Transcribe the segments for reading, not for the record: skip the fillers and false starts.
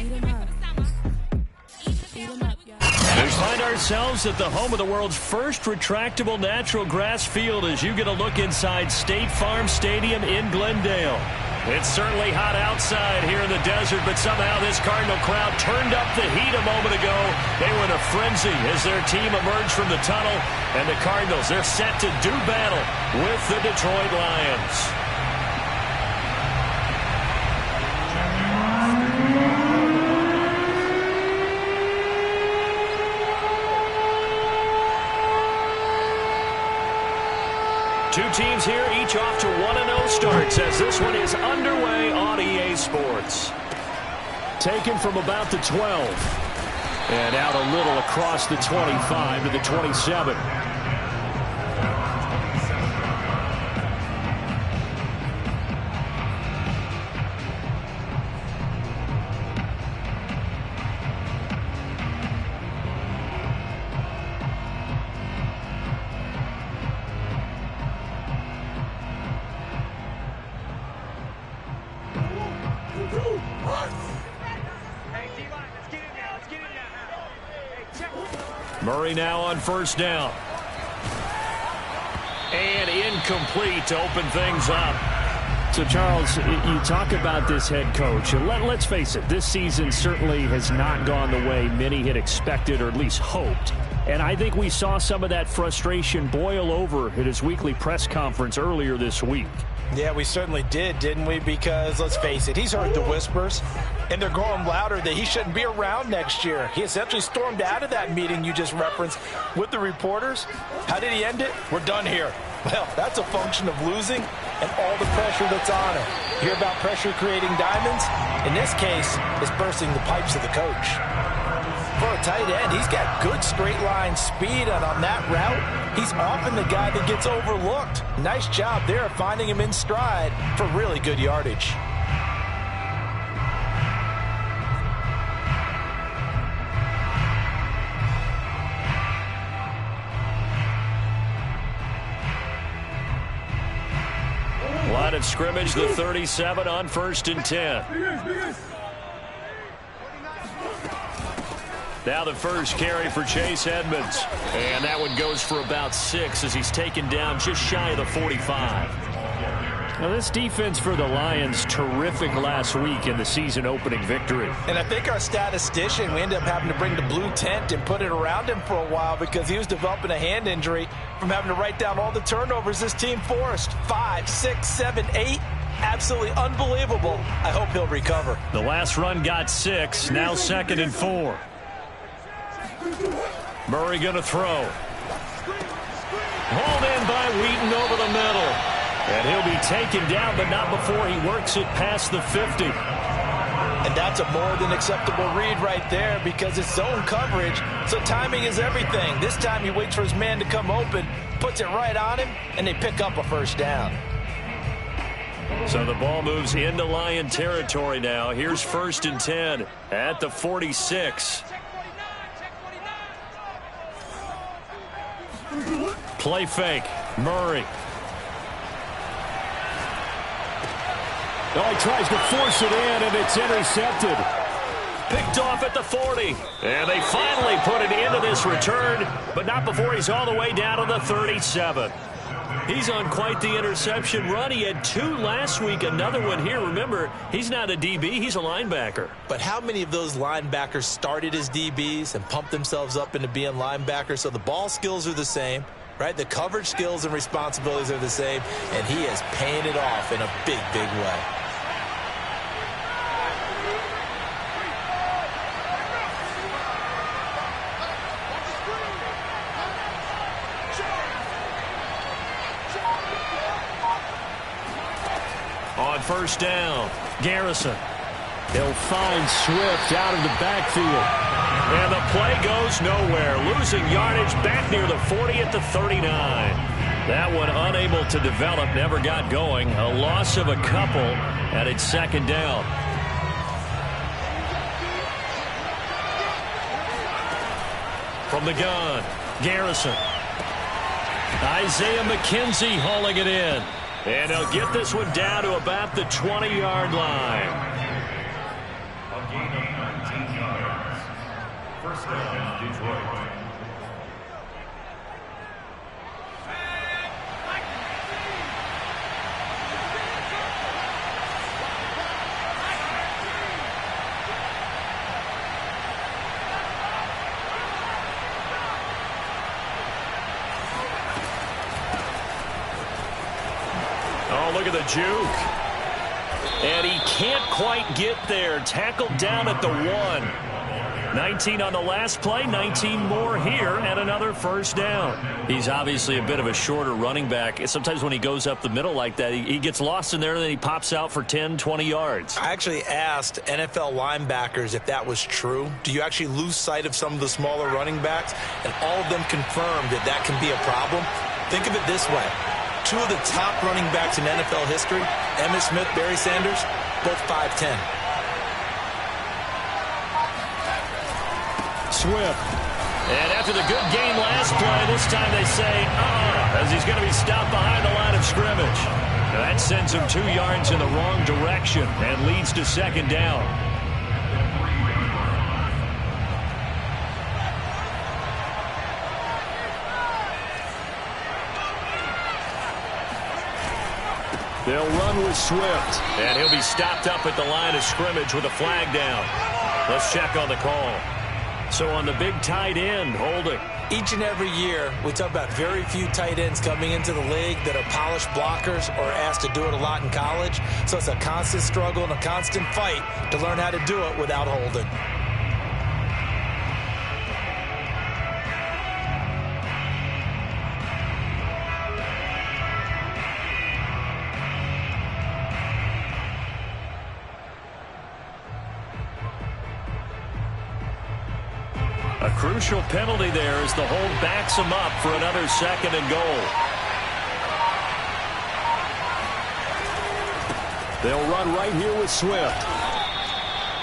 We find ourselves at the home of the world's first retractable natural grass field as you get a look inside State Farm Stadium in Glendale. It's certainly hot outside here in the desert, but somehow this Cardinal crowd turned up the heat a moment ago. They were in a frenzy as their team emerged from the tunnel, and the Cardinals, they're set to do battle with the Detroit Lions. Two teams here, each off to 1-0 starts as this one is underway on EA Sports. Taken from about the 12. And out a little across the 25 to the 27. Murray now on first down. And incomplete to open things up. So, Charles, you talk about this head coach. And let's face it, this season certainly has not gone the way many had expected or at least hoped. And I think we saw some of that frustration boil over at his weekly press conference earlier this week. Yeah, we certainly did, didn't we? Because, let's face it, he's heard the whispers, and they're growing louder that he shouldn't be around next year. He essentially stormed out of that meeting you just referenced with the reporters. How did he end it? We're done here. Well, that's a function of losing and all the pressure that's on him. You hear about pressure creating diamonds? In this case, it's bursting the pipes of the coach. For a tight end, he's got good straight line speed, and on that route, he's often the guy that gets overlooked. Nice job there finding him in stride for really good yardage. Line of scrimmage, the 37 on 1st and 10. Now the first carry for Chase Edmonds. And that one goes for about 6 as he's taken down just shy of the 45. Now this defense for the Lions, terrific last week in the season-opening victory. And I think our statistician, we ended up having to bring the blue tent and put it around him for a while because he was developing a hand injury from having to write down all the turnovers this team forced. 5, 6, 7, 8. Absolutely unbelievable. I hope he'll recover. The last run got 6. Now 2nd and 4. Murray going to throw. Hauled in by Wheaton over the middle. And he'll be taken down, but not before he works it past the 50. And that's a more than acceptable read right there because it's zone coverage, so timing is everything. This time he waits for his man to come open, puts it right on him, and they pick up a first down. So the ball moves into Lion territory now. Here's 1st and 10 at the 46. Play fake. Murray. Oh, he tries to force it in, and it's intercepted. Picked off at the 40. And they finally put it into this return, but not before he's all the way down to the 37. He's on quite the interception run. He had 2 last week, another one here. Remember, he's not a DB, he's a linebacker. But how many of those linebackers started as DBs and pumped themselves up into being linebackers? So the ball skills are the same, right? The coverage skills and responsibilities are the same, and he is paying it off in a big, big way. On first down, Garrison. He'll find Swift out of the backfield. And the play goes nowhere. Losing yardage back near the 40 at the 39. That one unable to develop, never got going. A loss of a couple, and it's 2nd down. From the gun, Garrison. Isaiah McKenzie hauling it in. And he'll get this one down to about the 20-yard line. 19 yards. First down, Detroit. Oh, look at the juke. And he can't quite get there. Tackled down at the 1. 19 on the last play, 19 more here, and another first down. He's obviously a bit of a shorter running back. Sometimes when he goes up the middle like that, he gets lost in there, and then he pops out for 10, 20 yards. I actually asked NFL linebackers if that was true. Do you actually lose sight of some of the smaller running backs? And all of them confirmed that that can be a problem. Think of it this way. Two of the top running backs in NFL history, Emmitt Smith, Barry Sanders, both 5'10". Swift. And after the good game last play, this time they say, as he's going to be stopped behind the line of scrimmage. That sends him 2 yards in the wrong direction and leads to second down. They'll run with Swift. And he'll be stopped up at the line of scrimmage with a flag down. Let's check on the call. So on the big tight end, holding. Each and every year, we talk about very few tight ends coming into the league that are polished blockers or asked to do it a lot in college. So it's a constant struggle and a constant fight to learn how to do it without holding. A crucial penalty there as the hold backs him up for another second and goal. They'll run right here with Swift.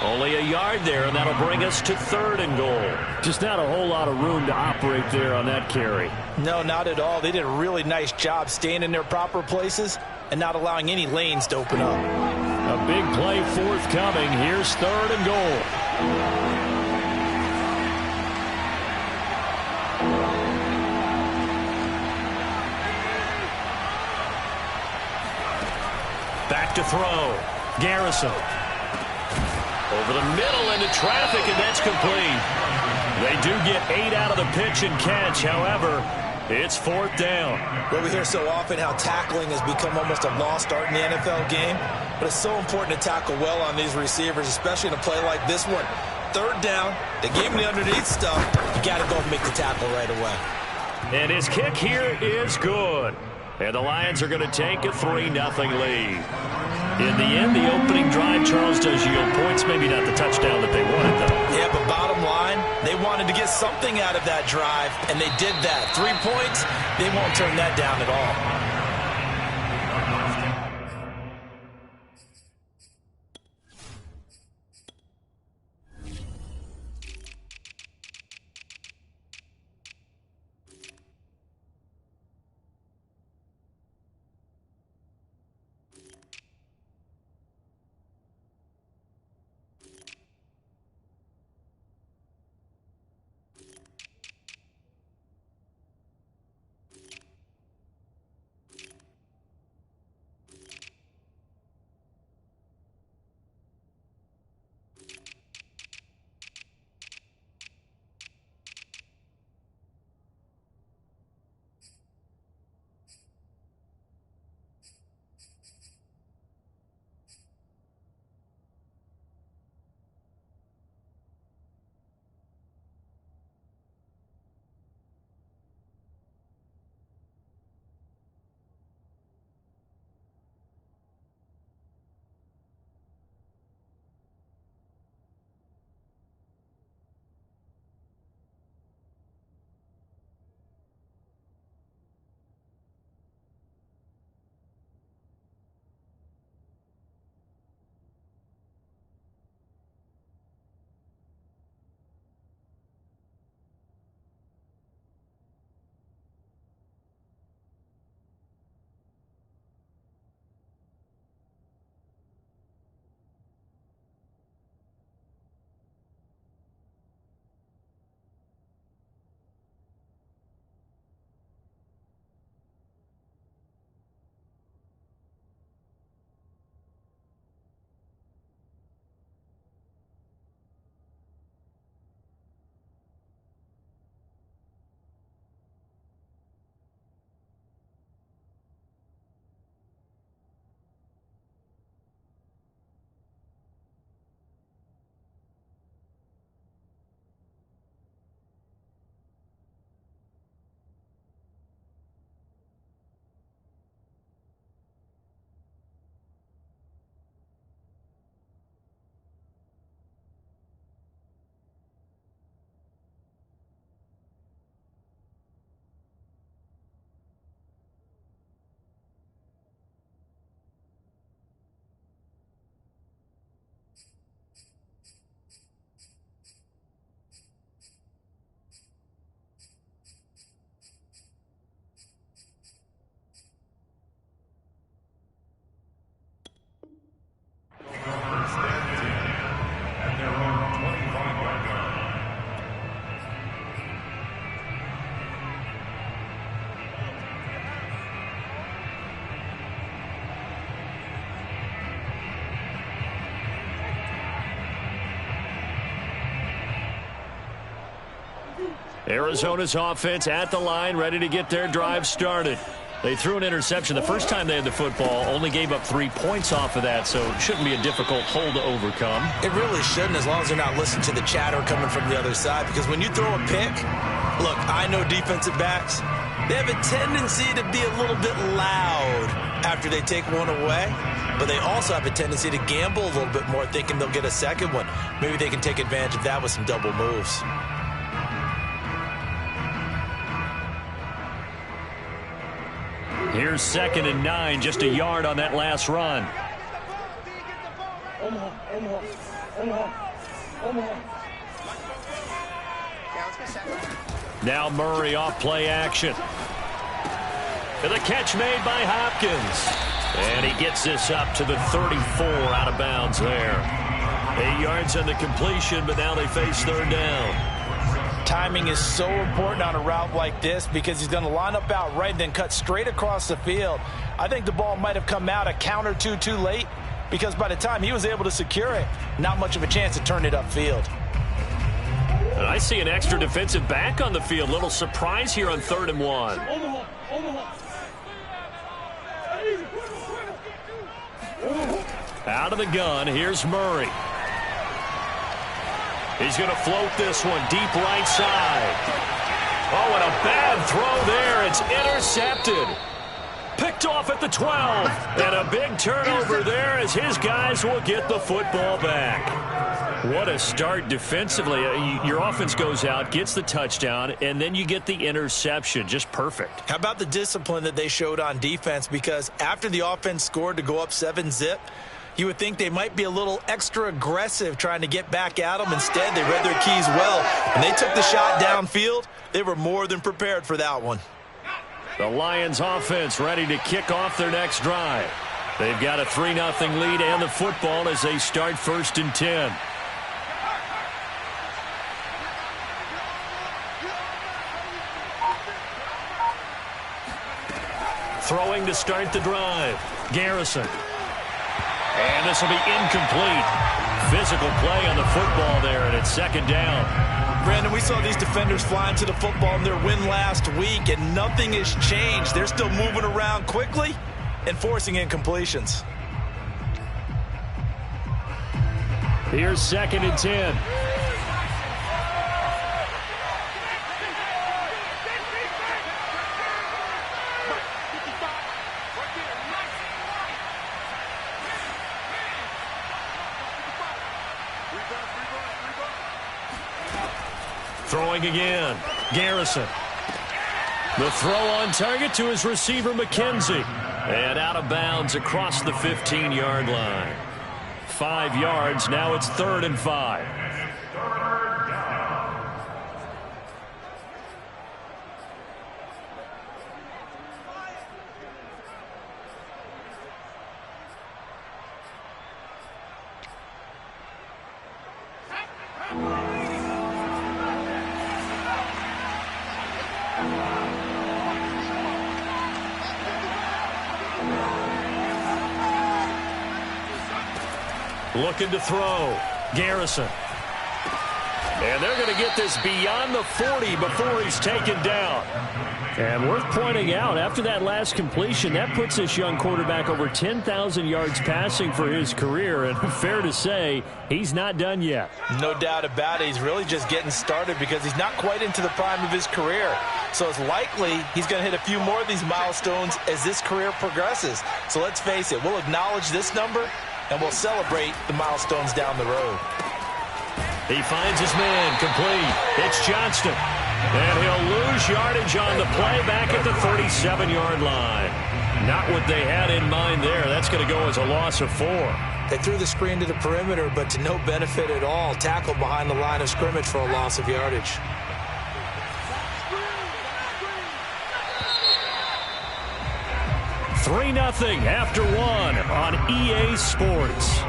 Only a yard there, and that'll bring us to third and goal. Just not a whole lot of room to operate there on that carry. No, not at all. They did a really nice job staying in their proper places and not allowing any lanes to open up. A big play forthcoming. Here's third and goal. Back to throw. Garrison. Over the middle into traffic, and that's complete. They do get 8 out of the pitch and catch. However, it's fourth down. Well, we hear so often how tackling has become almost a lost art in the NFL game. But it's so important to tackle well on these receivers, especially in a play like this one. Third down, they gave him the underneath stuff. You got to go and make the tackle right away. And his kick here is good. And the Lions are going to take a 3-0 lead. In the end, the opening drive, Charles, does yield points. Maybe not the touchdown that they wanted, though. Yeah, but bottom line, they wanted to get something out of that drive, and they did that. 3 points, they won't turn that down at all. Arizona's offense at the line, ready to get their drive started. They threw an interception the first time they had the football, only gave up 3 points off of that, so it shouldn't be a difficult hole to overcome. It really shouldn't, as long as they're not listening to the chatter coming from the other side, because when you throw a pick, look, I know defensive backs, they have a tendency to be a little bit loud after they take one away, but they also have a tendency to gamble a little bit more, thinking they'll get a second one. Maybe they can take advantage of that with some double moves. Here's 2nd and 9, just a yard on that last run. Now Murray off play action. And the catch made by Hopkins. And he gets this up to the 34, out of bounds there. 8 yards on the completion, but now they face 3rd down. Timing is so important on a route like this because he's going to line up out right and then cut straight across the field. I think the ball might have come out a count or two too late because by the time he was able to secure it, not much of a chance to turn it upfield. And I see an extra defensive back on the field. Little surprise here on 3rd and 1. Out of the gun, here's Murray. He's going to float this one deep right side. Oh, and a bad throw there. It's intercepted. Picked off at the 12. And a big turnover there as his guys will get the football back. What a start defensively. Your offense goes out, gets the touchdown, and then you get the interception. Just perfect. How about the discipline that they showed on defense? Because after the offense scored to go up 7-zip, you would think they might be a little extra aggressive trying to get back at them. Instead, they read their keys well. When they took the shot downfield, they were more than prepared for that one. The Lions offense ready to kick off their next drive. They've got a 3-0 lead and the football as they start 1st and 10. Throwing to start the drive. Garrison. And this will be incomplete. Physical play on the football there, and it's 2nd down. Brandon, we saw these defenders flying to the football in their win last week, and nothing has changed. They're still moving around quickly and forcing incompletions. Here's 2nd and 10. Throwing again. Garrison. The throw on target to his receiver, McKenzie. And out of bounds across the 15-yard line. 5 yards. Now it's 3rd and 5. Looking to throw. Garrison. And they're going to get this beyond the 40 before he's taken down. And worth pointing out, after that last completion, that puts this young quarterback over 10,000 yards passing for his career. And fair to say, he's not done yet. No doubt about it. He's really just getting started because he's not quite into the prime of his career. So it's likely he's going to hit a few more of these milestones as this career progresses. So let's face it, we'll acknowledge this number and we'll celebrate the milestones down the road. He finds his man complete. It's Johnston. And he'll lose yardage on the play back at the 37-yard line. Not what they had in mind there. That's going to go as a loss of 4. They threw the screen to the perimeter, but to no benefit at all. Tackled behind the line of scrimmage for a loss of yardage. $3-0 after 1 on EA Sports.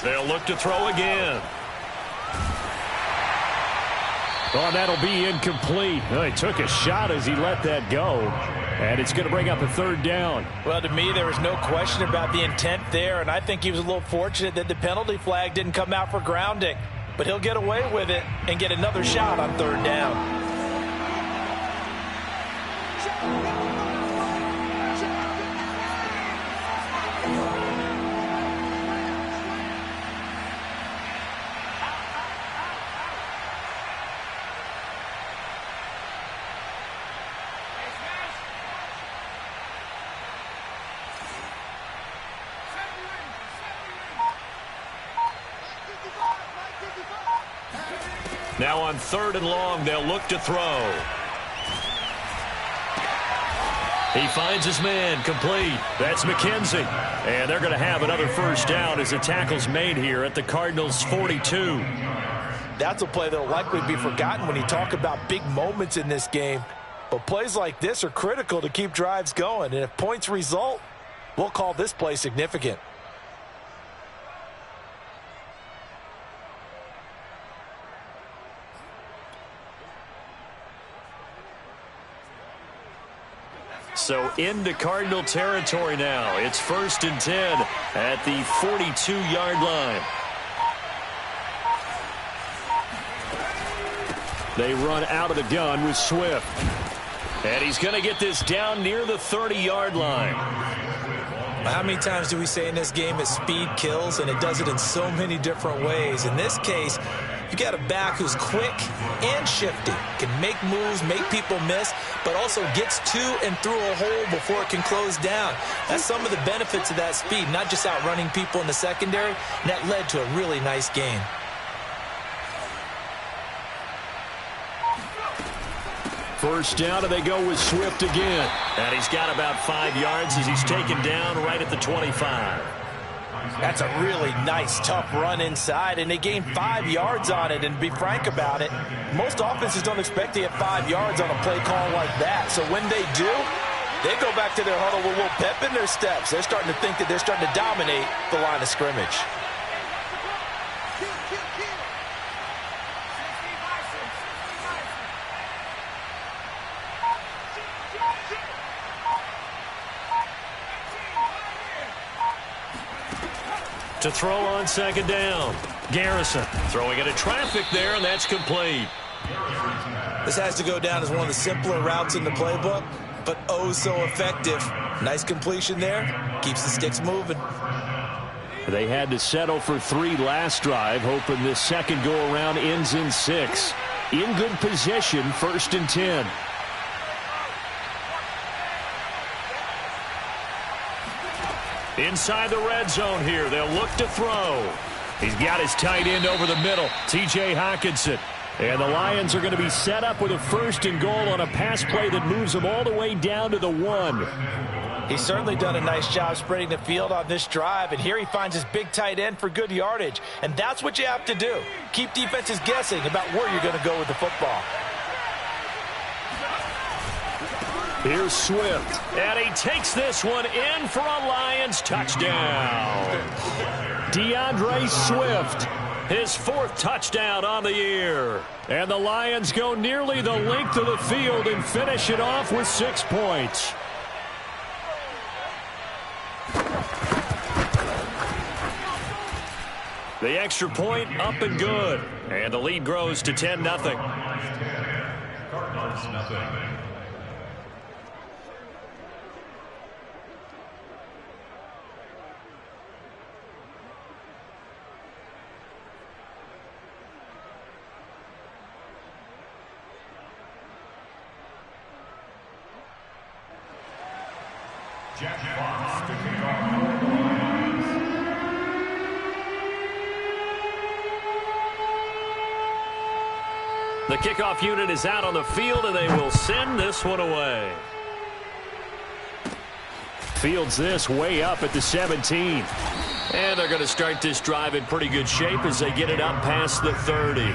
They'll look to throw again. Oh, that'll be incomplete. Oh, he took a shot as he let that go. And it's going to bring up a third down. Well, to me, there was no question about the intent there, and I think he was a little fortunate that the penalty flag didn't come out for grounding. But he'll get away with it and get another shot on third down. Now on 3rd and long, they'll look to throw. He finds his man, complete. That's McKenzie. And they're going to have another first down as the tackle's made here at the Cardinals' 42. That's a play that will likely be forgotten when you talk about big moments in this game. But plays like this are critical to keep drives going. And if points result, we'll call this play significant. So into Cardinal territory now. It's 1st and 10 at the 42-yard line. They run out of the gun with Swift. And he's going to get this down near the 30-yard line. How many times do we say in this game that speed kills, and it does it in so many different ways? In this case, you got a back who's quick and shifty, can make moves, make people miss, but also gets to and through a hole before it can close down. That's some of the benefits of that speed, not just outrunning people in the secondary, and that led to a really nice gain. First down, and they go with Swift again. And he's got about 5 yards as he's taken down right at the 25. That's a really nice, tough run inside, and they gained 5 yards on it. And to be frank about it, most offenses don't expect to get 5 yards on a play call like that. So when they do, they go back to their huddle with a little pep in their steps. They're starting to think that they're starting to dominate the line of scrimmage. To throw on 2nd down. Garrison throwing into traffic there, and that's complete. This has to go down as one of the simpler routes in the playbook, but oh so effective. Nice completion there. Keeps the sticks moving. They had to settle for 3 last drive, hoping this second go-around ends in 6. In good position, 1st and 10. Inside the red zone here, they'll look to throw. He's got his tight end over the middle, T.J. Hockenson. And the Lions are going to be set up with a 1st and goal on a pass play that moves them all the way down to the 1. He's certainly done a nice job spreading the field on this drive, and here he finds his big tight end for good yardage. And that's what you have to do. Keep defenses guessing about where you're going to go with the football. Here's Swift, and he takes this one in for a Lions touchdown. DeAndre Swift, his 4th touchdown on the year. And the Lions go nearly the length of the field and finish it off with 6 points. The extra point up and good. And the lead grows to 10-0. Cardinals, nothing. Jack Fox to kick off for the Lions. The kickoff unit is out on the field, and they will send this one away. Fields this way up at the 17. And they're going to start this drive in pretty good shape as they get it up past the 30.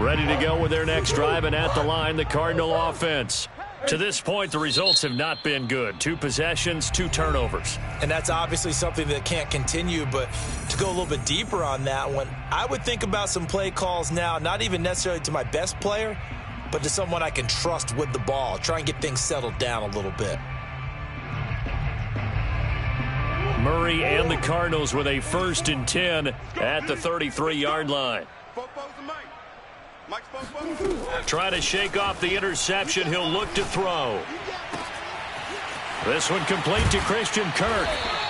Ready to go with their next drive, and at the line, the Cardinal offense. To this point, the results have not been good. 2 possessions, 2 turnovers. And that's obviously something that can't continue, but to go a little bit deeper on that one, I would think about some play calls now, not even necessarily to my best player, but to someone I can trust with the ball. Try and get things settled down a little bit. Murray and the Cardinals with a 1st and 10 at the 33-yard line. Try to shake off the interception. He'll look to throw. This one complete to Christian Kirk.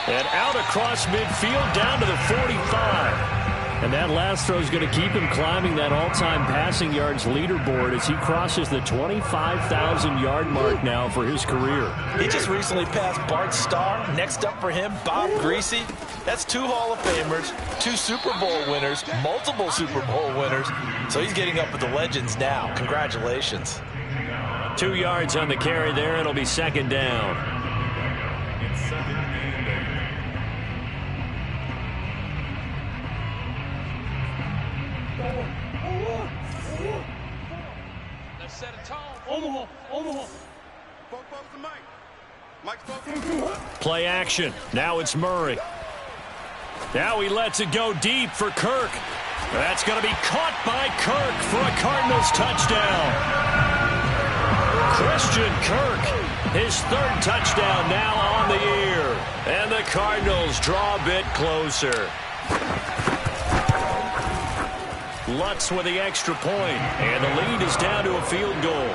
And out across midfield down to the 45. And that last throw is going to keep him climbing that all-time passing yards leaderboard as he crosses the 25,000-yard mark now for his career. He just recently passed Bart Starr. Next up for him, Bob Greasy. That's 2 Hall of Famers, 2 Super Bowl winners, multiple Super Bowl winners. So he's getting up with the legends now. Congratulations. 2 yards on the carry there. It'll be 2nd down. Set a tone. Omaha. Play action. Now it's Murray. Now he lets it go deep for Kirk. That's going to be caught by Kirk for a Cardinals touchdown. Christian Kirk, his 3rd touchdown now on the year. And the Cardinals draw a bit closer. Lutz with the extra point, and the lead is down to a field goal.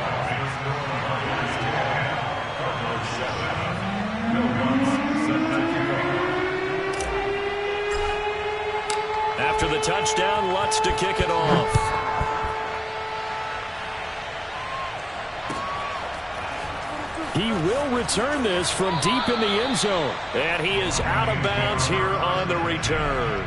After the touchdown, Lutz to kick it off. He will return this from deep in the end zone, and he is out of bounds here on the return.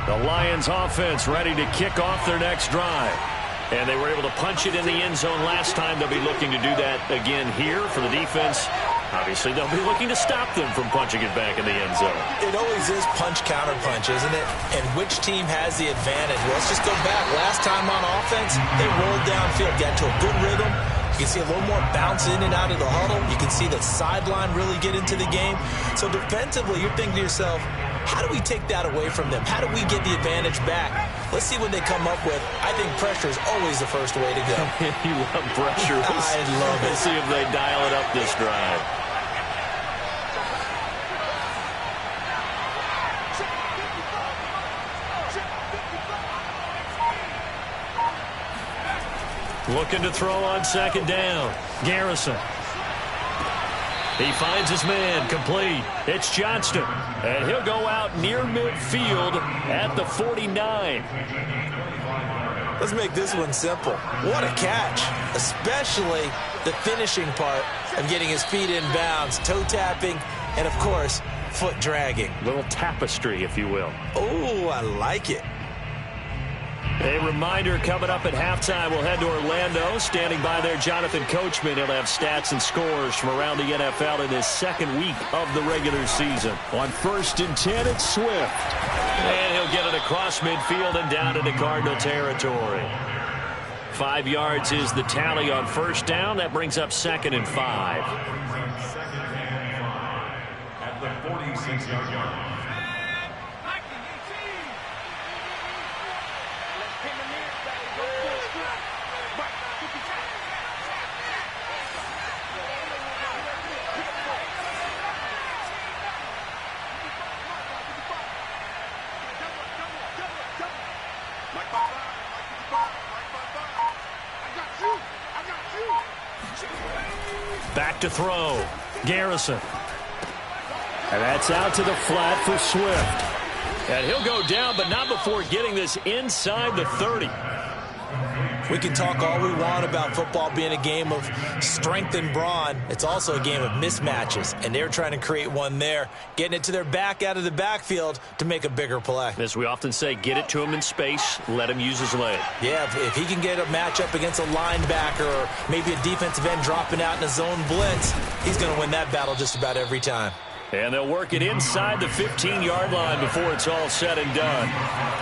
The Lions offense ready to kick off their next drive. And they were able to punch it in the end zone last time. They'll be looking to do that again here for the defense. Obviously, they'll be looking to stop them from punching it back in the end zone. It always is punch-counter-punch, isn't it? And which team has the advantage? Well, let's just go back. Last time on offense, they rolled downfield, got to a good rhythm. You can see a little more bounce in and out of the huddle. You can see the sideline really get into the game. So defensively, you're thinking to yourself, how do we take that away from them? How do we get the advantage back? Let's see what they come up with. I think pressure is always the first way to go. You love pressure. I love it. We'll see if they dial it up this drive. Looking to throw on 2nd down. Garrison. He finds his man, complete. It's Johnston, and he'll go out near midfield at the 49. Let's make this one simple. What a catch, especially the finishing part of getting his feet in bounds, toe tapping, and, of course, foot dragging. Little tapestry, if you will. Oh, I like it. A reminder coming up at halftime, we'll head to Orlando. Standing by there, Jonathan Coachman. He'll have stats and scores from around the NFL in his 2nd week of the regular season. On 1st and 10, it's Swift. And he'll get it across midfield and down into Cardinal territory. 5 yards is the tally on 1st down. That brings up 2nd and 5. At the 46-yard line. Back to throw. Garrison. And that's out to the flat for Swift. And he'll go down, but not before getting this inside the 30. We can talk all we want about football being a game of strength and brawn. It's also a game of mismatches, and they're trying to create one there, getting it to their back out of the backfield to make a bigger play. As we often say, get it to him in space, let him use his leg. Yeah, if he can get a matchup against a linebacker or maybe a defensive end dropping out in a zone blitz, he's going to win that battle just about every time. And they'll work it inside the 15-yard line before it's all said and done.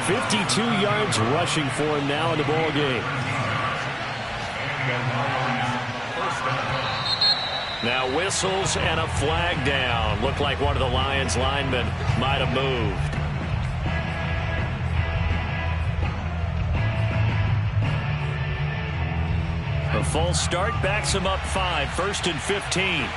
52 yards rushing for him now in the ball game. Now whistles and a flag down. Looked like one of the Lions linemen might have moved. The false start backs him up 5, 1st and 15.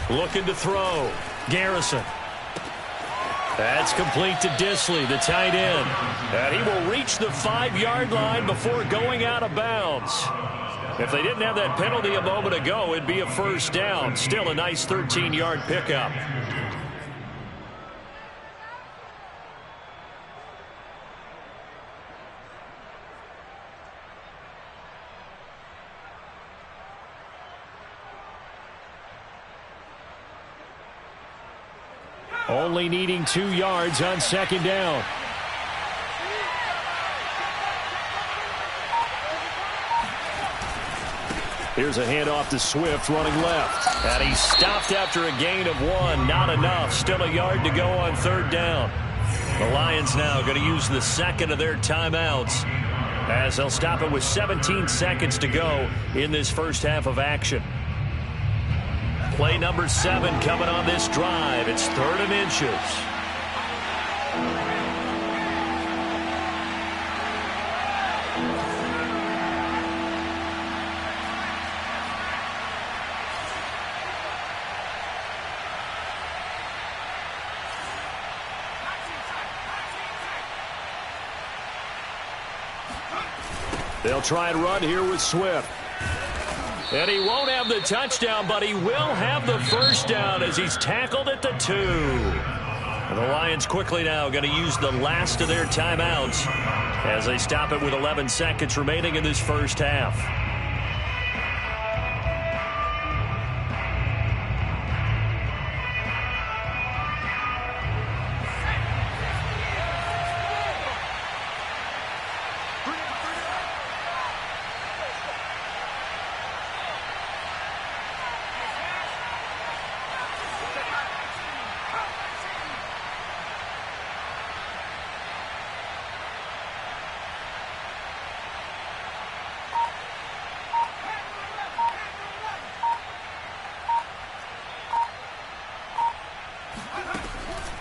Looking to throw. Garrison. That's complete to Disley, the tight end. And he will reach the 5-yard line before going out of bounds. If they didn't have that penalty a moment ago, it'd be a first down. Still a nice 13-yard pickup. Only needing 2 yards on 2nd down. Here's a handoff to Swift running left. And he's stopped after a gain of 1. Not enough. Still a yard to go on 3rd down. The Lions now going to use the 2nd of their timeouts as they'll stop it with 17 seconds to go in this first half of action. Play number 7 coming on this drive. It's 3rd and inches. They'll try and run here with Swift. And he won't have the touchdown, but he will have the first down as he's tackled at the 2. And the Lions quickly now going to use the last of their timeouts as they stop it with 11 seconds remaining in this first half.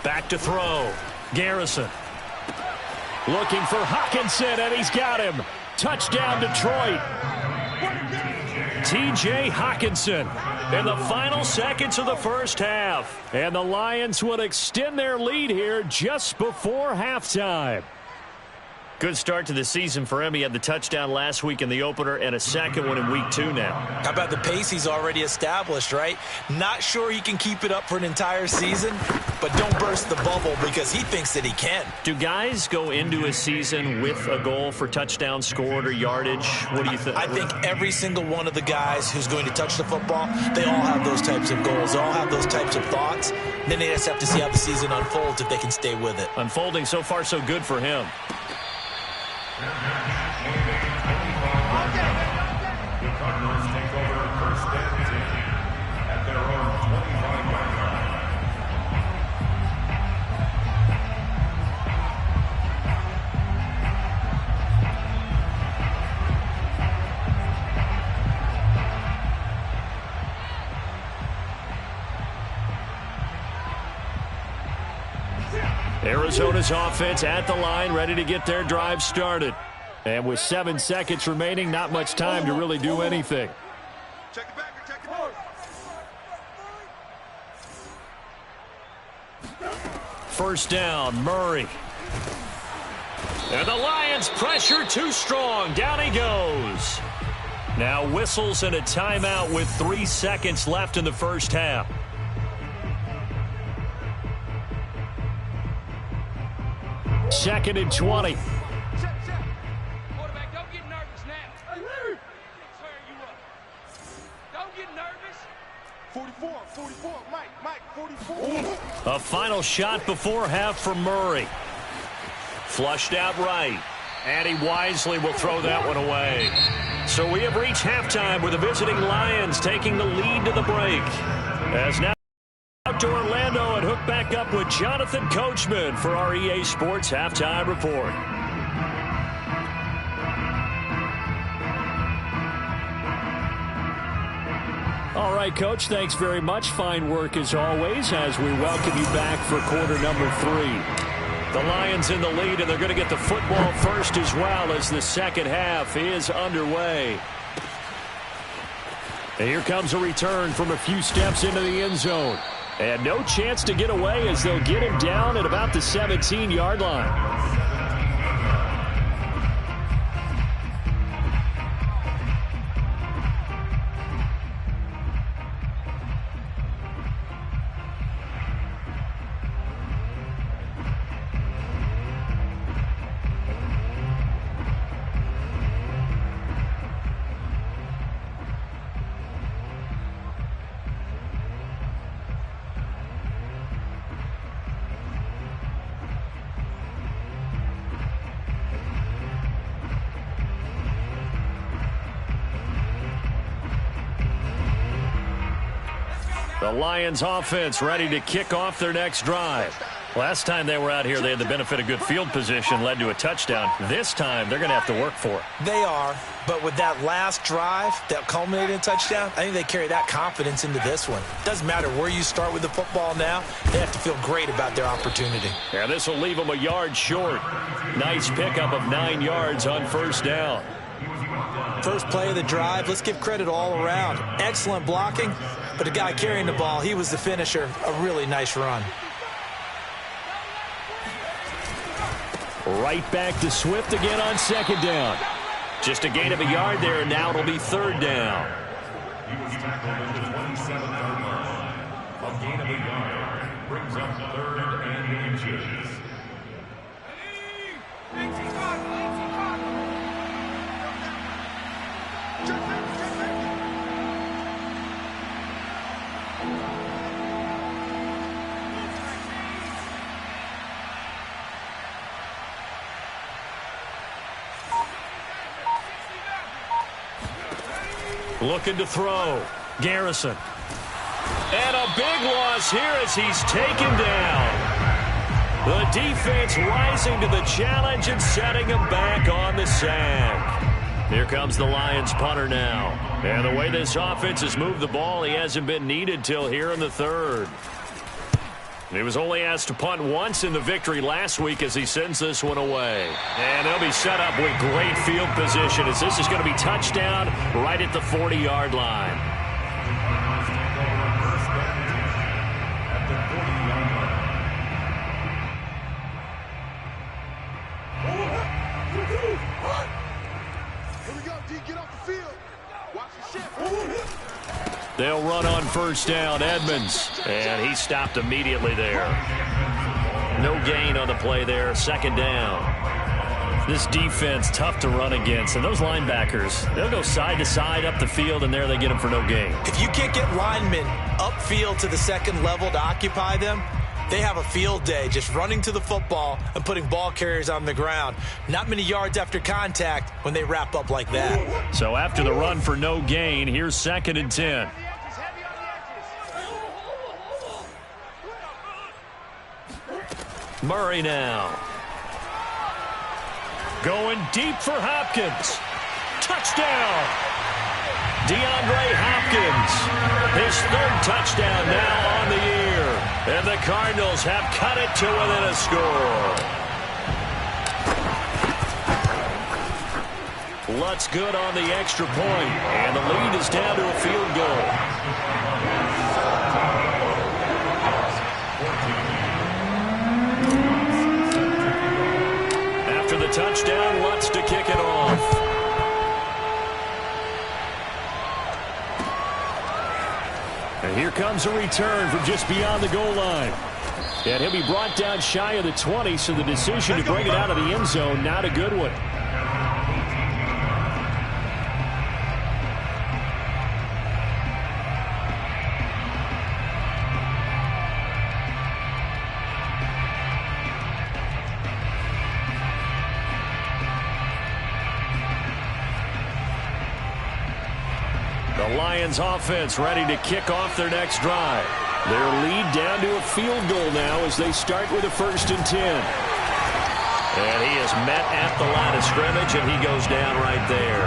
Back to throw. Garrison. Looking for Hockenson, and he's got him. Touchdown, Detroit. T.J. Hockenson in the final seconds of the first half. And the Lions would extend their lead here just before halftime. Good start to the season for him. He had the touchdown last week in the opener and a second one in week 2 now. How about the pace he's already established, right? Not sure he can keep it up for an entire season, but don't burst the bubble because he thinks that he can. Do guys go into a season with a goal for touchdown scored or yardage? What do you think? I think every single one of the guys who's going to touch the football, they all have those types of goals. They all have those types of thoughts. Then they just have to see how the season unfolds if they can stay with it. Unfolding so far so good for him. The Cardinals take over first and 10 at their own 25-yard Arizona's offense at the line, ready to get their drive started. And with 7 seconds remaining, not much time to really do anything. Check it back, check it back. First down, Murray. And the Lions pressure too strong. Down he goes. Now whistles and a timeout with 3 seconds left in the first half. Second and 20. Check. Quarterback, don't get nervous now. Tear you up. Don't get nervous. 44, Mike, 44. A final shot before half for Murray. Flushed out right. And he wisely will throw that one away. So we have reached halftime with the visiting Lions taking the lead to the break. As now out to Orlando and hook back up with Jonathan Coachman for our EA Sports Halftime Report. All right, Coach, thanks very much. Fine work as always as we welcome you back for quarter number 3. The Lions in the lead, and they're going to get the football first as well as the second half is underway. And here comes a return from a few steps into the end zone. And no chance to get away as they'll get him down at about the 17-yard line. The Lions offense ready to kick off their next drive. Last time they were out here, they had the benefit of good field position, led to a touchdown. This time, they're going to have to work for it. They are, but with that last drive that culminated in a touchdown, I think they carry that confidence into this one. Doesn't matter where you start with the football now, they have to feel great about their opportunity. Yeah, this will leave them a yard short. Nice pickup of 9 yards on first down. First play of the drive, let's give credit all around. Excellent blocking, but the guy carrying the ball, he was the finisher. A really nice run. Right back to Swift again on second down. Just a gain of a yard there, and now it'll be third down. He was tackled at the 27-yard line. A gain of a yard brings up 3rd and inches. Looking to throw. Garrison. And a big loss here as he's taken down. The defense rising to the challenge and setting him back on the sack. Here comes the Lions punter now. And the way this offense has moved the ball, he hasn't been needed till here in the third. He was only asked to punt once in the victory last week as he sends this one away. And they'll be set up with great field position as this is going to be touchdown right at the 40-yard line. At the 40-yard line. Here we go, D. Get off the field. Watch the shift. They'll run on first down. Edmonds. And he stopped immediately there. No gain on the play there. Second down. This defense tough to run against. And those linebackers, they'll go side to side up the field, and there they get them for no gain. If you can't get linemen upfield to the second level to occupy them, they have a field day just running to the football and putting ball carriers on the ground. Not many yards after contact when they wrap up like that. So after the run for no gain, here's 2nd and 10. Murray now. Going deep for Hopkins. Touchdown! DeAndre Hopkins. His 3rd touchdown now on the year. And the Cardinals have cut it to within a score. Lutz good on the extra point. And the lead is down to a field goal. comes a return from just beyond the goal line. And he'll be brought down shy of the 20, so the decision to bring it out of the end zone, not a good one. The Lions offense ready to kick off their next drive. Their lead down to a field goal now as they start with a 1st and 10. And he is met at the line of scrimmage, and he goes down right there.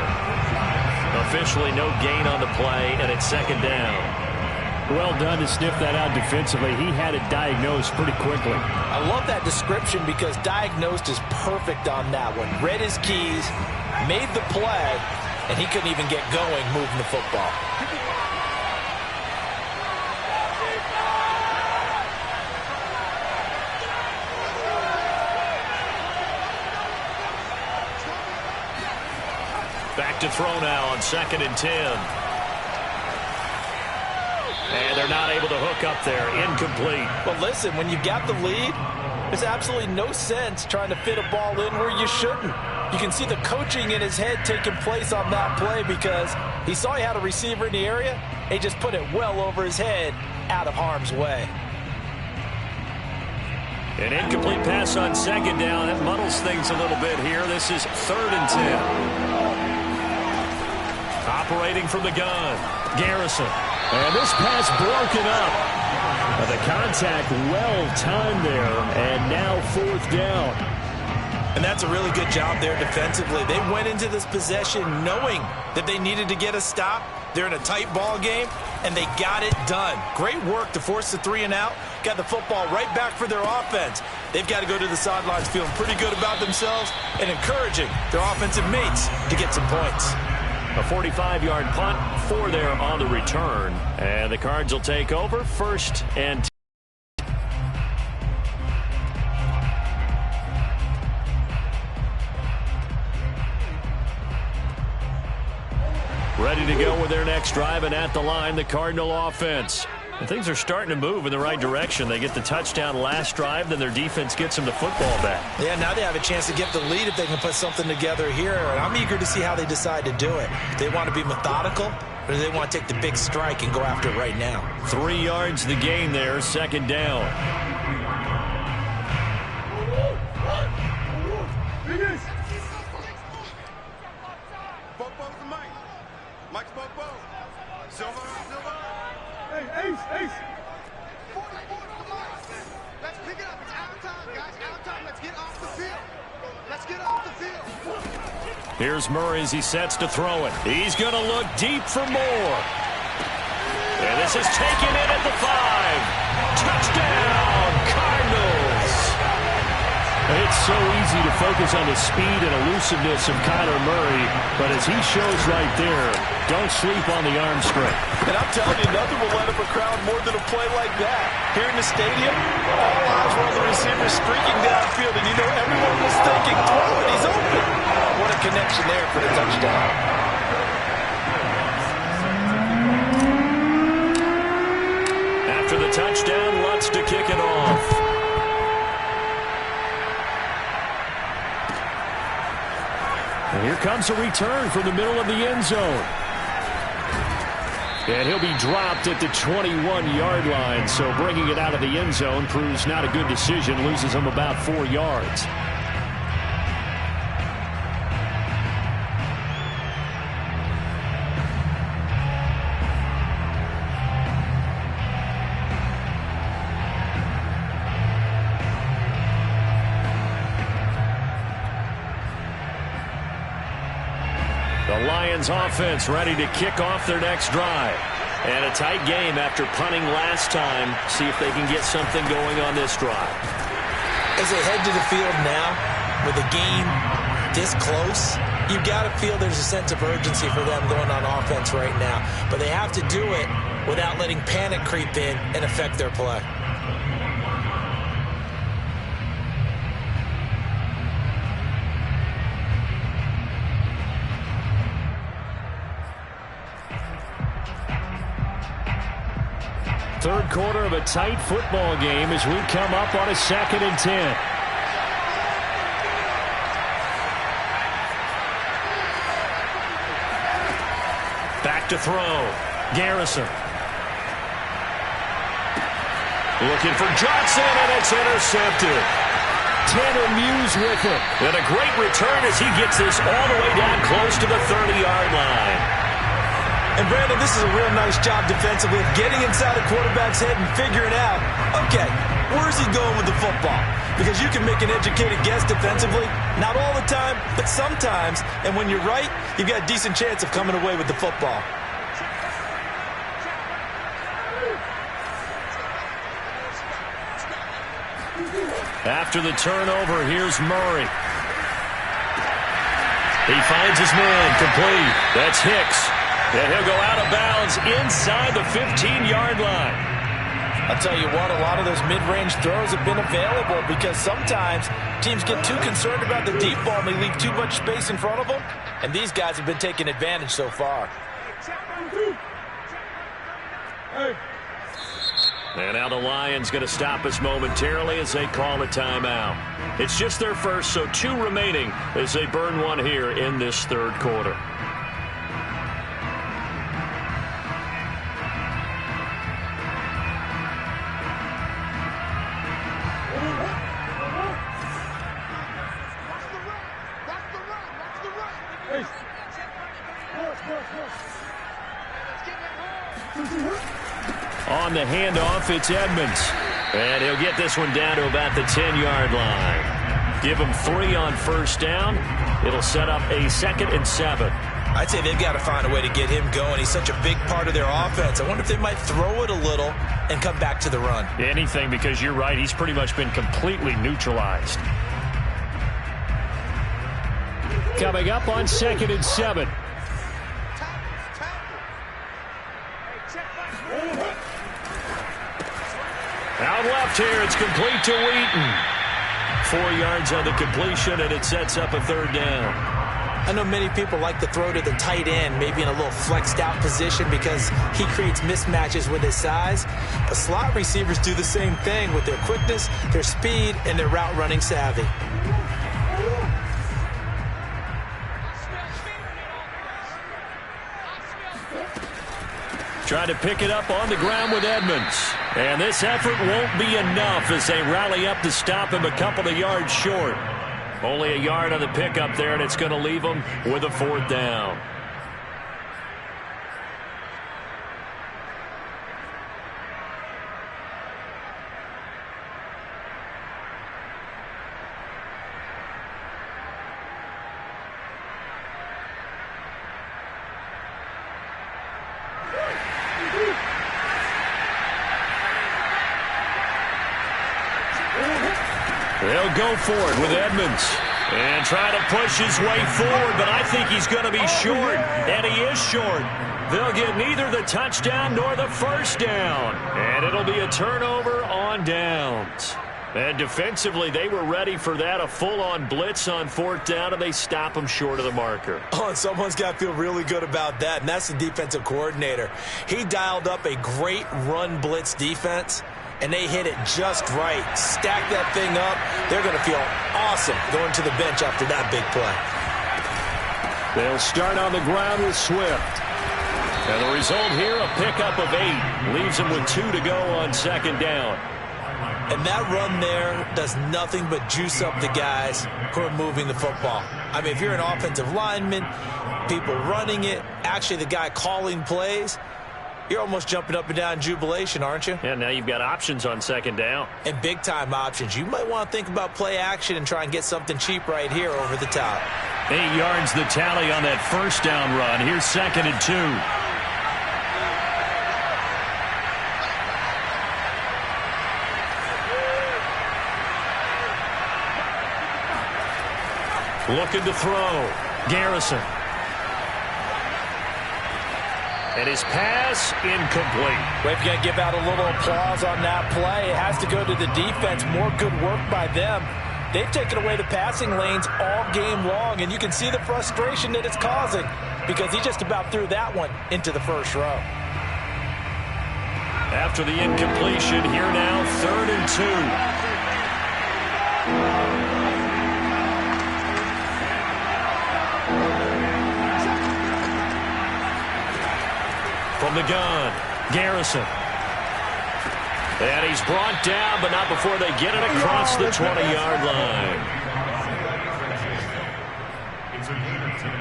Officially no gain on the play, and it's 2nd down. Well done to sniff that out defensively. He had it diagnosed pretty quickly. I love that description because diagnosed is perfect on that one. Read his keys, made the play, and he couldn't even get going moving the football. Back to throw now on 2nd and 10. And they're not able to hook up there. Incomplete. But listen, when you've got the lead, there's absolutely no sense trying to fit a ball in where you shouldn't. You can see the coaching in his head taking place on that play because he saw he had a receiver in the area. He just put it well over his head, out of harm's way. An incomplete pass on 2nd down. That muddles things a little bit here. This is 3rd and 10. Operating from the gun, Garrison. And this pass broken up. The contact well timed there, and now 4th down. And that's a really good job there defensively. They went into this possession knowing that they needed to get a stop. They're in a tight ball game, and they got it done. Great work to force the 3 and out. Got the football right back for their offense. They've got to go to the sidelines feeling pretty good about themselves and encouraging their offensive mates to get some points. A 45-yard punt, 4 there on the return. And the Cards will take over 1st and 10. Ready to go with their next drive, and at the line, the Cardinal offense. And things are starting to move in the right direction. They get the touchdown last drive, then their defense gets them the football back. Yeah, now they have a chance to get the lead if they can put something together here. And I'm eager to see how they decide to do it. Do they want to be methodical, or do they want to take the big strike and go after it right now? 3 yards the gain there, 2nd down. Mike's Bobo. Silver. Hey, Ace. 44 to Mike. Let's pick it up. It's our time, guys. Our time. Let's get off the field. Here's Murray as he sets to throw it. He's going to look deep for more. And this is taken in at the 5. Touchdown, Cardinals. It's so easy to focus on the speed and elusiveness of Kyler Murray, but as he shows right there, don't sleep on the arm strength. And I'm telling you, nothing will let up a crowd more than a play like that. Here in the stadium, all eyes were on the receiver streaking downfield, and you know everyone was thinking, throw it, he's open. What a connection there for the touchdown. After the touchdown, Lutz to kick it off. And here comes a return from the middle of the end zone. And he'll be dropped at the 21-yard line, so bringing it out of the end zone proves not a good decision, loses him about 4 yards. The Lions offense ready to kick off their next drive. And a tight game after punting last time. See if they can get something going on this drive. As they head to the field now, with the game this close, you've got to feel there's a sense of urgency for them going on offense right now. But they have to do it without letting panic creep in and affect their play. third quarter of a tight football game as we come up on a 2nd and 10. Back to throw. Garrison. Looking for Johnson, and it's intercepted. Tanner Muse with him. And a great return as he gets this all the way down close to the 30-yard line. And, Brandon, this is a real nice job defensively of getting inside the quarterback's head and figuring out, okay, where's he going with the football? Because you can make an educated guess defensively, not all the time, but sometimes. And when you're right, you've got a decent chance of coming away with the football. After the turnover, here's Murray. He finds his man, complete. That's Hicks. And he'll go out of bounds inside the 15-yard line. I'll tell you what, a lot of those mid-range throws have been available because sometimes teams get too concerned about the deep ball and they leave too much space in front of them. And these guys have been taking advantage so far. And now the Lions going to stop us momentarily as they call a timeout. It's just their first, so 2 remaining as they burn one here in this third quarter. On the handoff, it's Edmonds. And he'll get this one down to about the 10-yard line. Give him 3 on first down. It'll set up a 2nd and 7. I'd say they've got to find a way to get him going. He's such a big part of their offense. I wonder if they might throw it a little and come back to the run. Anything, because you're right. He's pretty much been completely neutralized. Coming up on 2nd and 7. Out left here, it's complete to Wheaton. 4 yards on the completion, and it sets up a 3rd down. I know many people like to throw to the tight end, maybe in a little flexed out position because he creates mismatches with his size. But slot receivers do the same thing with their quickness, their speed, and their route running savvy. Trying to pick it up on the ground with Edmonds. And this effort won't be enough as they rally up to stop him a couple of yards short. Only a yard on the pickup there, and it's going to leave him with a 4th down. They'll go for it with Edmonds. And try to push his way forward, but I think he's going to be short. And he is short. They'll get neither the touchdown nor the first down. And it'll be a turnover on downs. And defensively, they were ready for that. A full-on blitz on 4th down, and they stop him short of the marker. Oh, and someone's got to feel really good about that, and that's the defensive coordinator. He dialed up a great run blitz defense, and they hit it just right. Stack that thing up. They're going to feel awesome going to the bench after that big play. They'll start on the ground with Swift. And the result here, a pickup of 8. Leaves them with 2 to go on 2nd down. And that run there does nothing but juice up the guys who are moving the football. I mean, if you're an offensive lineman, people running it, actually the guy calling plays, you're almost jumping up and down in jubilation, aren't you? Yeah, now you've got options on 2nd down. And big-time options. You might want to think about play action and try and get something cheap right here over the top. 8 yards the tally on that first down run. Here's 2nd and 2. Looking to throw. Garrison. And his pass incomplete. Well, if you're going to give out a little applause on that play, it has to go to the defense. More good work by them. They've taken away the passing lanes all game long, and you can see the frustration that it's causing because he just about threw that one into the first row. After the incompletion, here now, 3rd and 2. From the gun, Garrison. And he's brought down, but not before they get it across the 20-yard line. It's a gain of 10.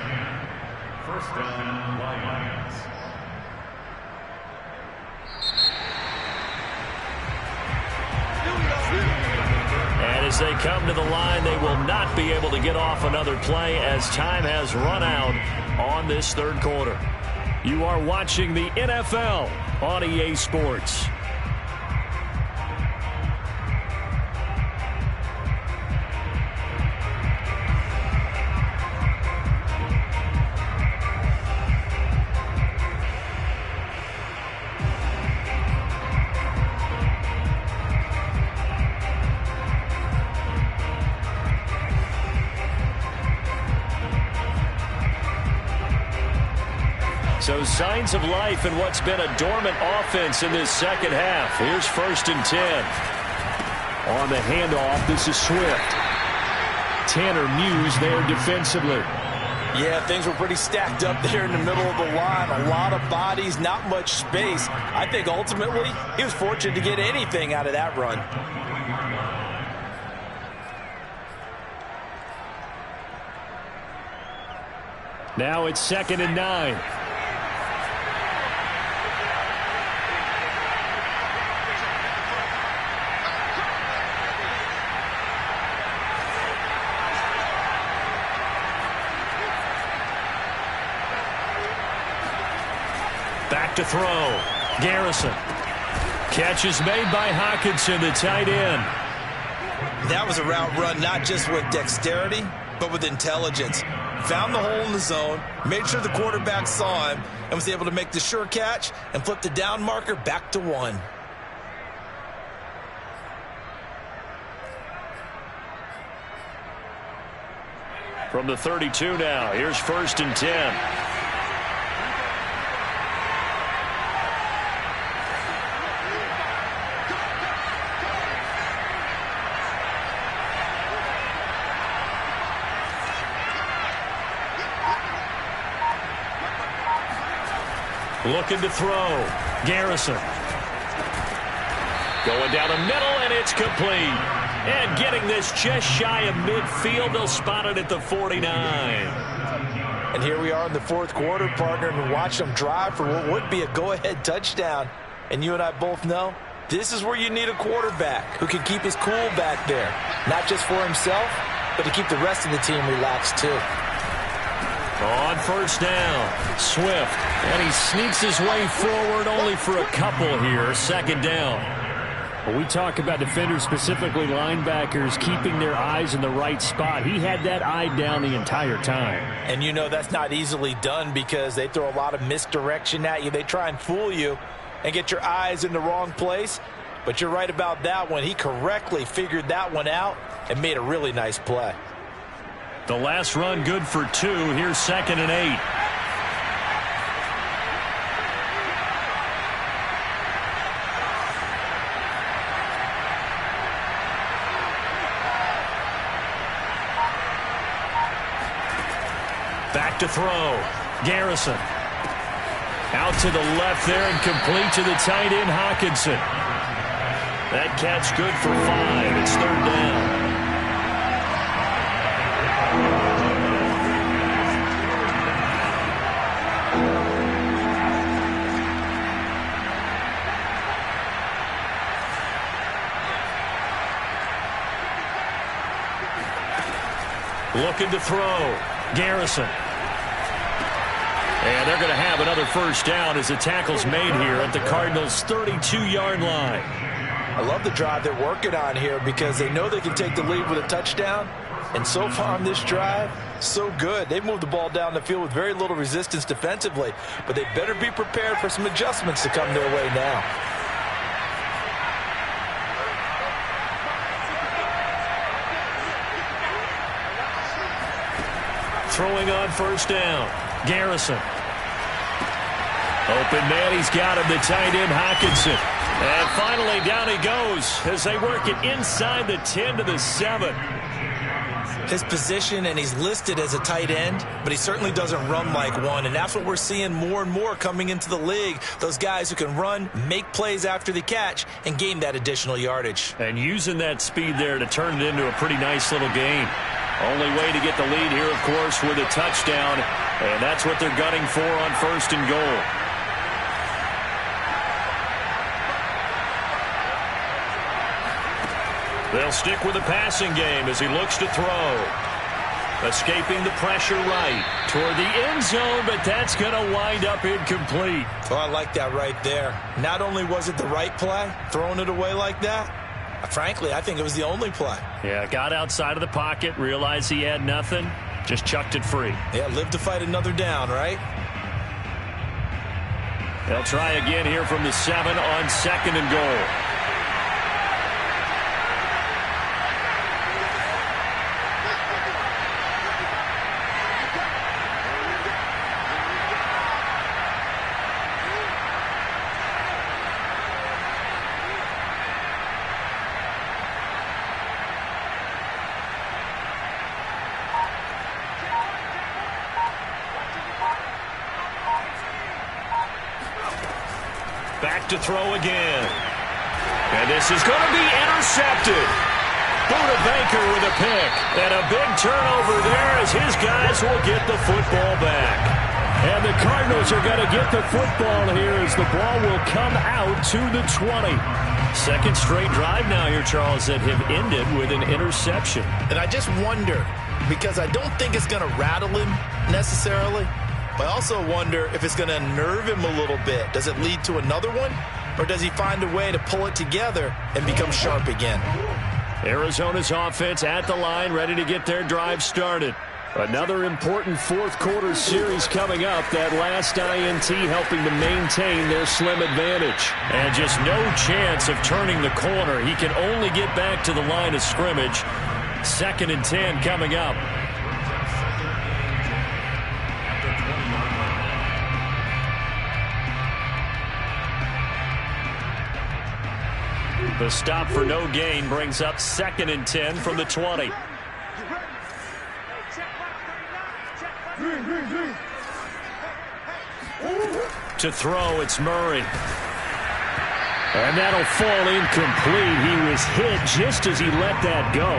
First down, Lions. And as they come to the line, they will not be able to get off another play as time has run out on this 3rd quarter. You are watching the NFL on EA Sports. So signs of life in what's been a dormant offense in this second half. Here's 1st and 10. On the handoff, this is Swift. Tanner Muse there defensively. Yeah, things were pretty stacked up there in the middle of the line. A lot of bodies, not much space. I think ultimately he was fortunate to get anything out of that run. Now it's 2nd and 9. Back to throw. Garrison. Catch is made by Hockenson, the tight end. That was a route run not just with dexterity, but with intelligence. Found the hole in the zone, made sure the quarterback saw him, and was able to make the sure catch and flip the down marker back to 1. From the 32 now, here's 1st and 10. Looking to throw. Garrison. Going down the middle, and it's complete. And getting this just shy of midfield. They'll spot it at the 49. And here we are in the 4th quarter, partner, and watch them drive for what would be a go-ahead touchdown. And you and I both know this is where you need a quarterback who can keep his cool back there. Not just for himself, but to keep the rest of the team relaxed, too. On 1st down, Swift, and he sneaks his way forward only for a couple here, 2nd down. Well, we talk about defenders, specifically linebackers, keeping their eyes in the right spot. He had that eye down the entire time. And you know that's not easily done because they throw a lot of misdirection at you. They try and fool you and get your eyes in the wrong place. But you're right about that one. He correctly figured that one out and made a really nice play. The last run good for 2. Here's 2nd and 8. Back to throw. Garrison. Out to the left there and complete to the tight end, Hockenson. That catch good for 5. It's 3rd down. Looking to throw. Garrison. And they're going to have another 1st down as the tackle's made here at the Cardinals' 32-yard line. I love the drive they're working on here because they know they can take the lead with a touchdown. And so far on this drive, so good. They've moved the ball down the field with very little resistance defensively. But they better be prepared for some adjustments to come their way now. Throwing on 1st down. Garrison. Open man, he's got him, the tight end, Hockenson. And finally, down he goes as they work it inside the 10 to the 7. His position, and he's listed as a tight end, but he certainly doesn't run like one, and that's what we're seeing more and more coming into the league. Those guys who can run, make plays after the catch, and gain that additional yardage. And using that speed there to turn it into a pretty nice little gain. Only way to get the lead here, of course, with a touchdown, and that's what they're gunning for on 1st and goal. They'll stick with the passing game as he looks to throw. Escaping the pressure right toward the end zone, but that's going to wind up incomplete. Oh, I like that right there. Not only was it the right play, throwing it away like that, frankly, I think it was the only play. Yeah, got outside of the pocket, realized he had nothing, just chucked it free. Yeah, live to fight another down, right? They'll try again here from the 7 on 2nd and goal. Back to throw again. And this is going to be intercepted. Buda Baker with a pick. And a big turnover there as his guys will get the football back. And the Cardinals are going to get the football here as the ball will come out to the 20. Second straight drive now here, Charles, that have ended with an interception. And I just wonder, because I don't think it's going to rattle him necessarily, but I also wonder if it's going to unnerve him a little bit. Does it lead to another one? Or does he find a way to pull it together and become sharp again? Arizona's offense at the line, ready to get their drive started. Another important fourth quarter series coming up. That last INT helping to maintain their slim advantage. And just no chance of turning the corner. He can only get back to the line of scrimmage. 2nd and 10 coming up. The stop for no gain brings up 2nd and 10 from the 20. To throw, it's Murray. And that'll fall incomplete. He was hit just as he let that go.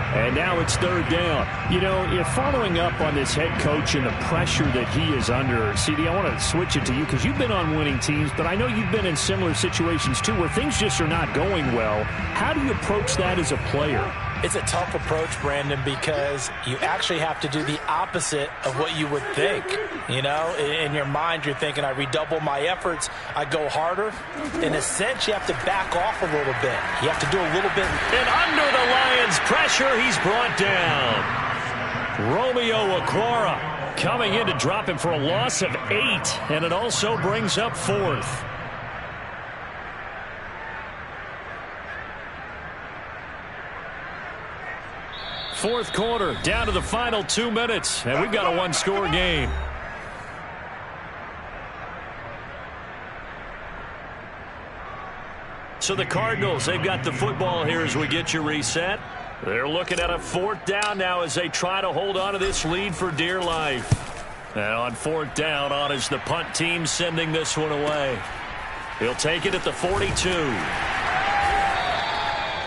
And now it's 3rd down. You know, if following up on this head coach and the pressure that he is under, CD, I want to switch it to you because you've been on winning teams, but I know you've been in similar situations too where things just are not going well. How do you approach that as a player? It's a tough approach, Brandon, because you actually have to do the opposite of what you would think. You know, in your mind, you're thinking, I redouble my efforts, I go harder. In a sense, you have to back off a little bit. You have to do a little bit. And under the Lions' pressure, he's brought down. Romeo Okwara coming in to drop him for a loss of 8, and it also brings up 4th. Fourth quarter, down to the final 2 minutes, and we've got a one-score game. So the Cardinals, they've got the football here as we get you reset. They're looking at a 4th down now as they try to hold on to this lead for dear life. And on 4th down, on is the punt team sending this one away. He'll take it at the 42.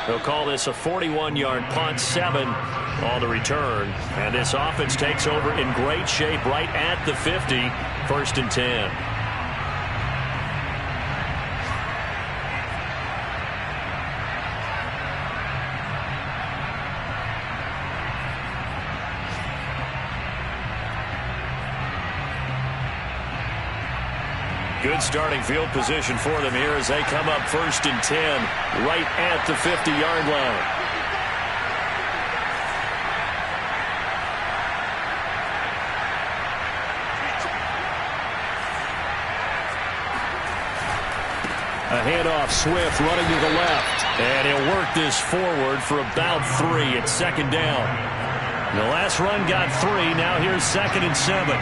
They'll call this a 41-yard punt, 7 on the return. And this offense takes over in great shape right at the 50, 1st and 10. Good starting field position for them here as they come up 1st and 10 right at the 50-yard line. A handoff, Swift running to the left. And he'll work this forward for about 3 at 2nd down. The last run got 3. Now here's 2nd and 7.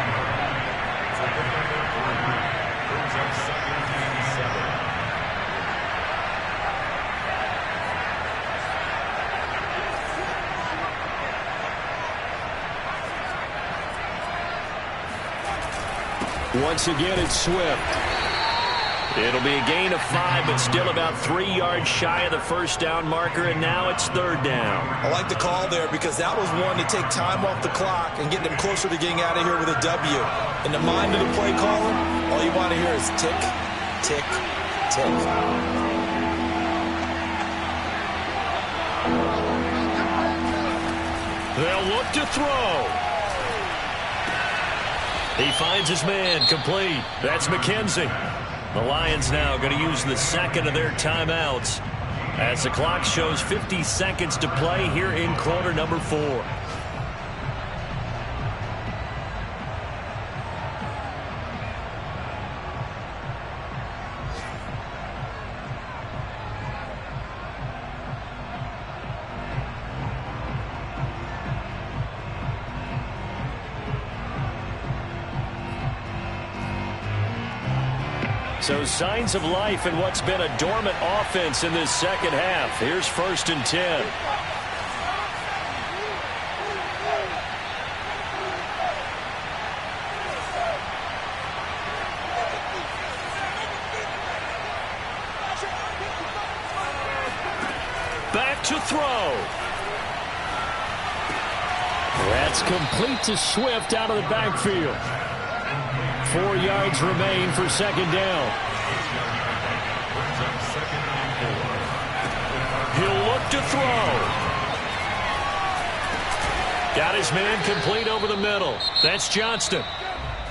Once again, it's Swift. It'll be a gain of 5, but still about 3 yards shy of the first down marker, and now it's third down. I like the call there because that was one to take time off the clock and get them closer to getting out of here with a W. In the mind of the play caller, all you want to hear is tick, tick, tick. They'll look to throw. He finds his man, complete. That's McKenzie. The Lions now going to use the second of their timeouts as the clock shows 50 seconds to play here in quarter number 4. So signs of life in what's been a dormant offense in this second half. Here's 1st and 10. Back to throw. That's complete to Swift out of the backfield. 4 yards remain for second down. He'll look to throw. Got his man complete over the middle. That's Johnston.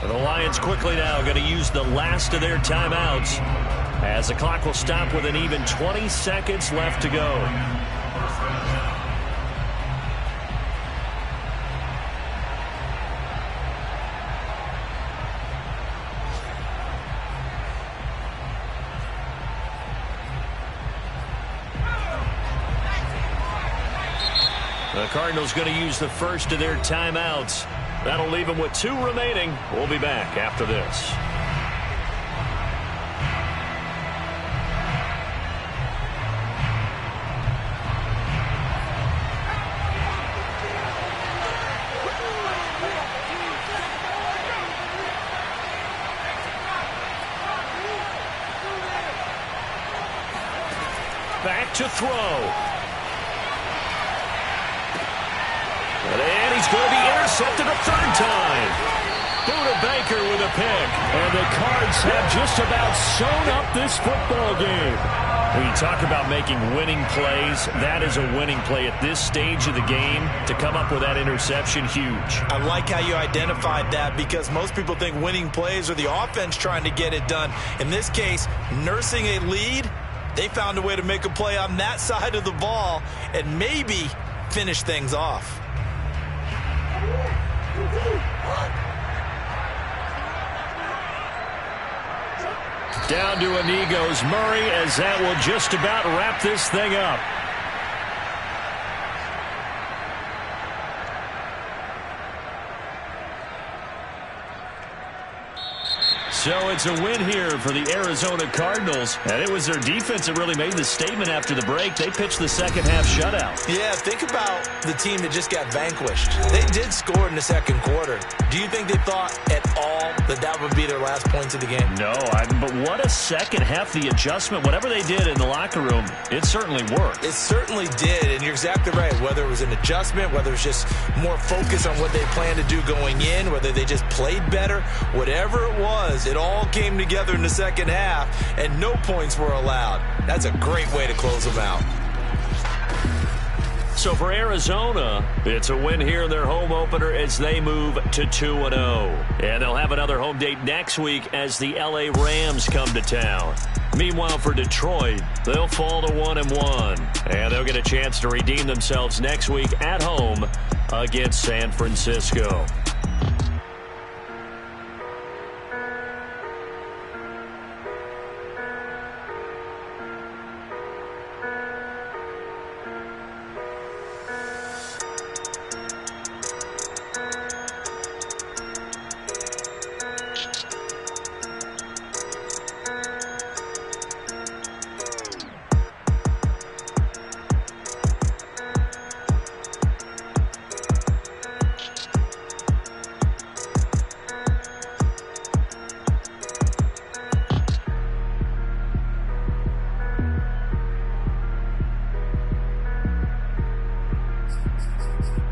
The Lions quickly now going to use the last of their timeouts as the clock will stop with an even 20 seconds left to go. The Cardinals going to use the first of their timeouts. That'll leave them with 2 remaining. We'll be back after this. Back to throw. And he's going to be intercepted a 3rd time. Buda Baker with a pick. And the Cards have just about sewn up this football game. When you talk about making winning plays, that is a winning play at this stage of the game. To come up with that interception, huge. I like how you identified that because most people think winning plays are the offense trying to get it done. In this case, nursing a lead, they found a way to make a play on that side of the ball and maybe finish things off. Down to a knee goes Murray as that will just about wrap this thing up. So it's a win here for the Arizona Cardinals. And it was their defense that really made the statement after the break. They pitched the second half shutout. Yeah, think about the team that just got vanquished. They did score in the second quarter. Do you think they thought at all that that would be their last points of the game? No, but what a second half. The adjustment, whatever they did in the locker room, it certainly worked. It certainly did, and you're exactly right. Whether it was an adjustment, whether it was just more focus on what they planned to do going in, whether they just played better, whatever it was, it all came together in the second half, and no points were allowed. That's a great way to close them out. So for Arizona, it's a win here in their home opener as they move to 2-0. And they'll have another home date next week as the LA Rams come to town. Meanwhile, for Detroit, they'll fall to 1-1. And they'll get a chance to redeem themselves next week at home against San Francisco. Ace.